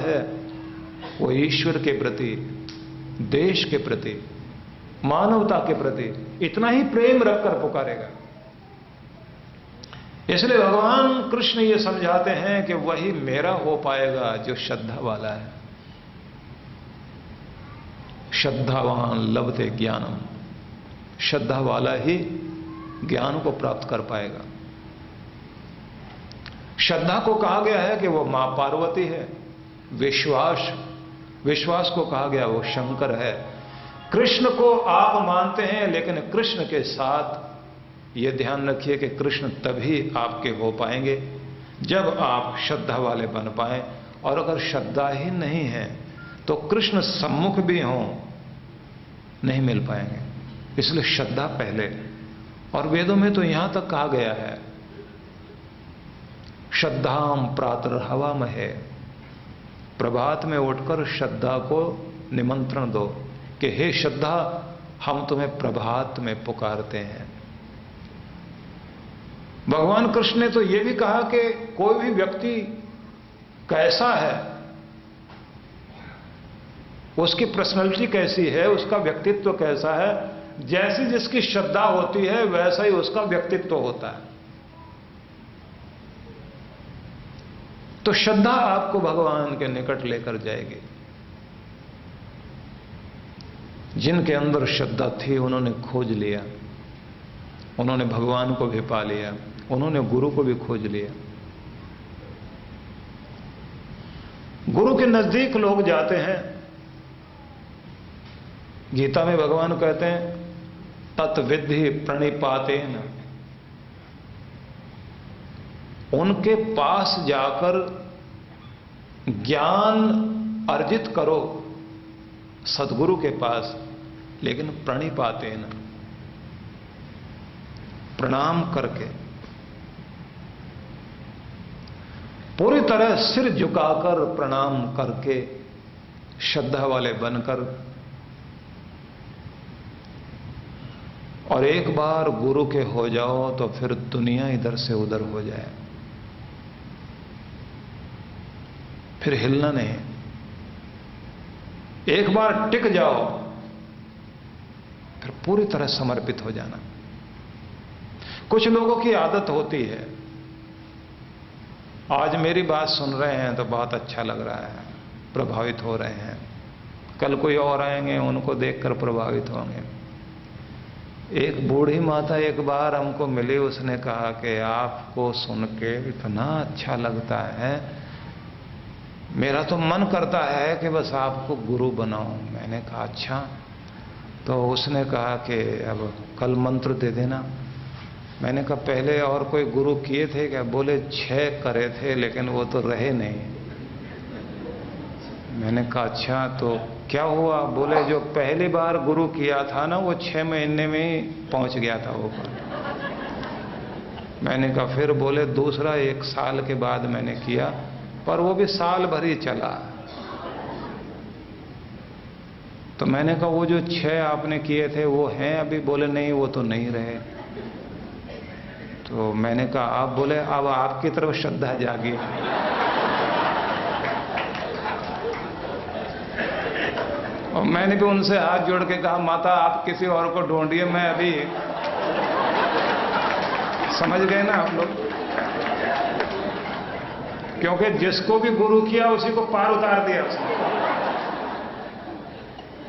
है वो ईश्वर के प्रति, देश के प्रति, मानवता के प्रति इतना ही प्रेम रखकर पुकारेगा। इसलिए भगवान कृष्ण ये समझाते हैं कि वही मेरा हो पाएगा जो श्रद्धा वाला है। श्रद्धावान लभते ज्ञानम, श्रद्धा वाला ही ज्ञान को प्राप्त कर पाएगा। श्रद्धा को कहा गया है कि वो मां पार्वती है, विश्वास को कहा गया वो शंकर है। कृष्ण को आप मानते हैं, लेकिन कृष्ण के साथ ये ध्यान रखिए कि कृष्ण तभी आपके हो पाएंगे जब आप श्रद्धा वाले बन पाएं। और अगर श्रद्धा ही नहीं है तो कृष्ण सम्मुख भी हों नहीं मिल पाएंगे। इसलिए श्रद्धा पहले। और वेदों में तो यहां तक कहा गया है, श्रद्धाम प्रातर्हवामहे, प्रभात में उठकर श्रद्धा को निमंत्रण दो कि हे श्रद्धा, हम तुम्हें प्रभात में पुकारते हैं। भगवान कृष्ण ने तो यह भी कहा कि कोई भी व्यक्ति कैसा है, उसकी पर्सनैलिटी कैसी है, उसका व्यक्तित्व कैसा है, जैसी जिसकी श्रद्धा होती है वैसा ही उसका व्यक्तित्व होता है। तो श्रद्धा आपको भगवान के निकट लेकर जाएगी। जिनके अंदर श्रद्धा थी उन्होंने खोज लिया, उन्होंने भगवान को भी पा लिया, उन्होंने गुरु को भी खोज लिया। गुरु के नजदीक लोग जाते हैं। गीता में भगवान कहते हैं तत्विद्धि प्रणिपातेन, उनके पास जाकर ज्ञान अर्जित करो, सदगुरु के पास, लेकिन प्रणिपातेन, प्रणाम करके, पूरी तरह सिर झुकाकर प्रणाम करके, श्रद्धा वाले बनकर। और एक बार गुरु के हो जाओ तो फिर दुनिया इधर से उधर हो जाए, फिर हिलना नहीं। एक बार टिक जाओ फिर पूरी तरह समर्पित हो जाना। कुछ लोगों की आदत होती है, आज मेरी बात सुन रहे हैं तो बहुत अच्छा लग रहा है, प्रभावित हो रहे हैं, कल कोई और आएंगे उनको देखकर प्रभावित होंगे। एक बूढ़ी माता एक बार हमको मिली, उसने कहा कि आपको सुन के इतना अच्छा लगता है, मेरा तो मन करता है कि बस आपको गुरु बनाऊं। मैंने कहा अच्छा। तो उसने कहा कि अब कल मंत्र दे देना। मैंने कहा पहले और कोई गुरु किए थे क्या? बोले 6 करे थे लेकिन वो तो रहे नहीं। मैंने कहा अच्छा तो क्या हुआ? बोले जो पहली बार गुरु किया था ना वो 6 महीने में ही पहुंच गया था ऊपर। मैंने कहा फिर? बोले दूसरा 1 साल के बाद मैंने किया, पर वो भी साल भर ही चला। तो मैंने कहा वो जो 6 आपने किए थे वो हैं अभी? बोले नहीं वो तो नहीं रहे। तो मैंने कहा आप? बोले अब आपकी तरफ श्रद्धा जागी। और मैंने भी उनसे हाथ जोड़ के कहा माता आप किसी और को ढूंढिए, मैं अभी, समझ गए ना आप लोग? क्योंकि जिसको भी गुरु किया उसी को पार उतार दिया उसने।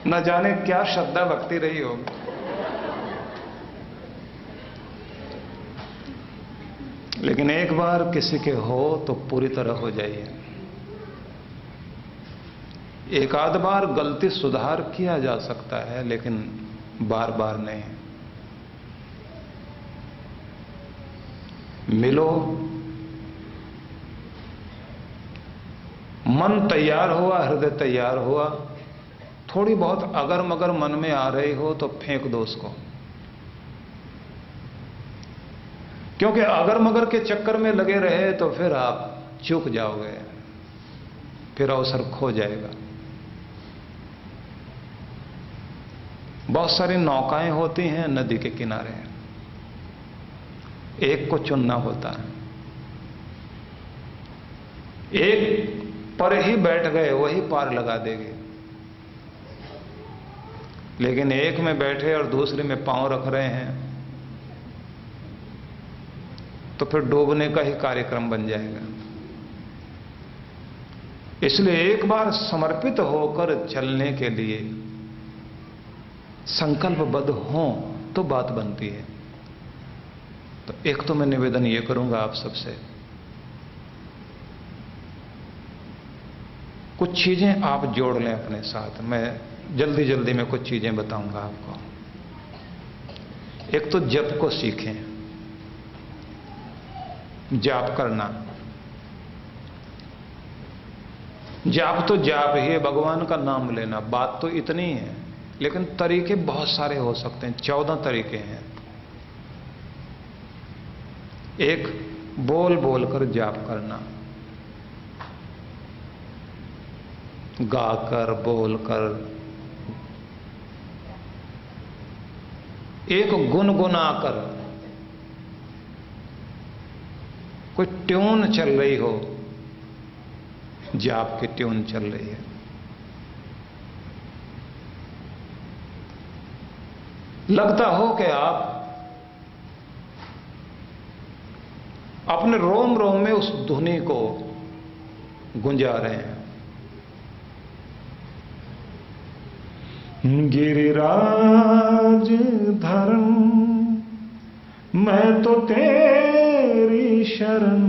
न जाने क्या श्रद्धा भक्ति रही होगी। लेकिन एक बार किसी के हो तो पूरी तरह हो जाइए। एक आध बार गलती सुधार किया जा सकता है लेकिन बार बार नहीं। मिलो, मन तैयार हुआ, हृदय तैयार हुआ, थोड़ी बहुत अगर मगर मन में आ रही हो तो फेंक दो उसको। क्योंकि अगर मगर के चक्कर में लगे रहे तो फिर आप चूक जाओगे, फिर अवसर खो जाएगा। बहुत सारी नौकाएं होती हैं नदी के किनारे, एक को चुनना होता है। एक पर ही बैठ गए वही पार लगा देगी। लेकिन एक में बैठे और दूसरे में पांव रख रहे हैं तो फिर डूबने का ही कार्यक्रम बन जाएगा। इसलिए एक बार समर्पित होकर चलने के लिए संकल्पबद्ध हों तो बात बनती है। तो एक तो मैं निवेदन ये करूंगा आप सबसे, कुछ चीजें आप जोड़ लें अपने साथ। मैं जल्दी जल्दी में कुछ चीजें बताऊंगा आपको। एक तो जप को सीखें, जाप करना। जाप तो जाप ही है, भगवान का नाम लेना। बात तो इतनी है, लेकिन तरीके बहुत सारे हो सकते हैं। 14 तरीके हैं। एक, बोल बोल कर जाप करना, गाकर बोलकर। एक, गुनगुनाकर। कोई ट्यून चल रही हो, जाप की ट्यून चल रही है, लगता हो कि आप अपने रोम रोम में उस ध्वनि को गुंजा रहे हैं। गिरिराज धरम मैं तो तेरी शरण,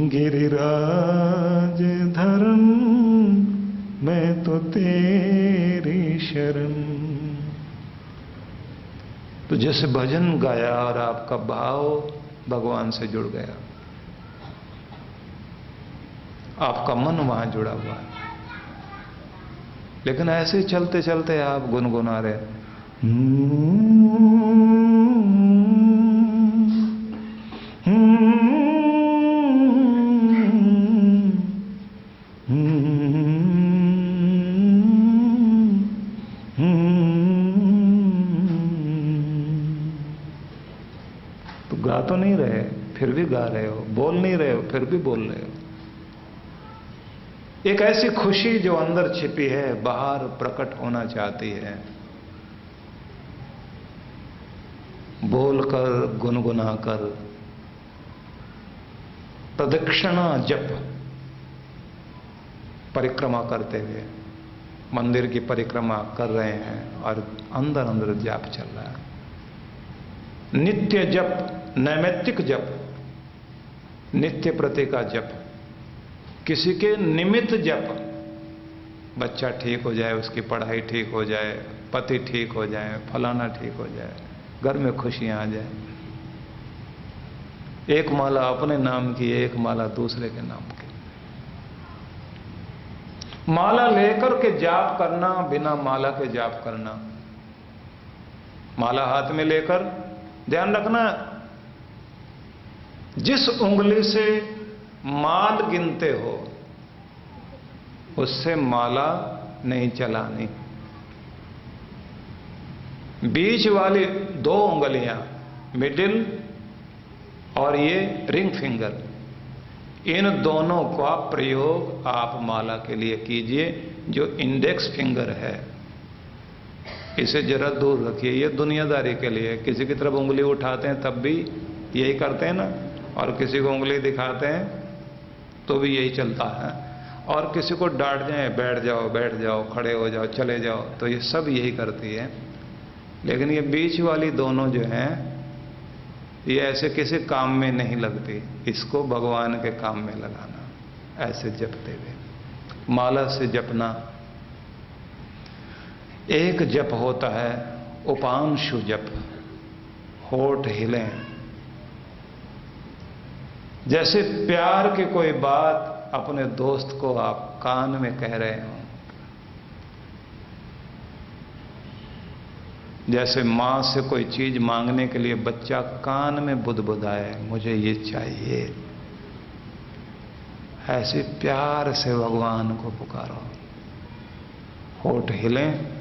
गिरिराज धरम मैं तो तेरी शरण। तो जैसे भजन गाया और आपका भाव भगवान से जुड़ गया, आपका मन वहां जुड़ा हुआ है। लेकिन ऐसे चलते चलते आप गुनगुना रहे, तो गा तो नहीं रहे फिर भी गा रहे हो, बोल नहीं रहे हो फिर भी बोल रहे हो। एक ऐसी खुशी जो अंदर छिपी है बाहर प्रकट होना चाहती है। बोलकर, गुनगुनाकर, प्रदक्षिणा जप, परिक्रमा करते हुए मंदिर की परिक्रमा कर रहे हैं और अंदर अंदर जाप चल रहा है। नित्य जप, नैमित्तिक जप, नित्य प्रति का जप, किसी के निमित्त जप। बच्चा ठीक हो जाए, उसकी पढ़ाई ठीक हो जाए, पति ठीक हो जाए, फलाना ठीक हो जाए, घर में खुशियां आ जाए। एक माला अपने नाम की, एक माला दूसरे के नाम की। माला लेकर के जाप करना, बिना माला के जाप करना। माला हाथ में लेकर ध्यान रखना, जिस उंगली से माल गिनते हो उससे माला नहीं चलानी। बीच वाली 2 उंगलियां, मिडिल और ये रिंग फिंगर, इन दोनों का प्रयोग आप माला के लिए कीजिए। जो इंडेक्स फिंगर है इसे जरा दूर रखिए। ये दुनियादारी के लिए, किसी की तरफ उंगली उठाते हैं तब भी यही करते हैं ना, और किसी को उंगली दिखाते हैं तो भी यही चलता है, और किसी को डांट जाए, बैठ जाओ बैठ जाओ, खड़े हो जाओ, चले जाओ, तो ये सब यही करती है। लेकिन ये बीच वाली दोनों जो हैं ये ऐसे किसी काम में नहीं लगती। इसको भगवान के काम में लगाना, ऐसे जपते हुए। माला से जपना। एक जप होता है उपांशु जप, होठ हिलें। जैसे प्यार की कोई बात अपने दोस्त को आप कान में कह रहे हो, जैसे मां से कोई चीज मांगने के लिए बच्चा कान में बुदबुदाए, मुझे ये चाहिए, ऐसे प्यार से भगवान को पुकारो। होठ हिलें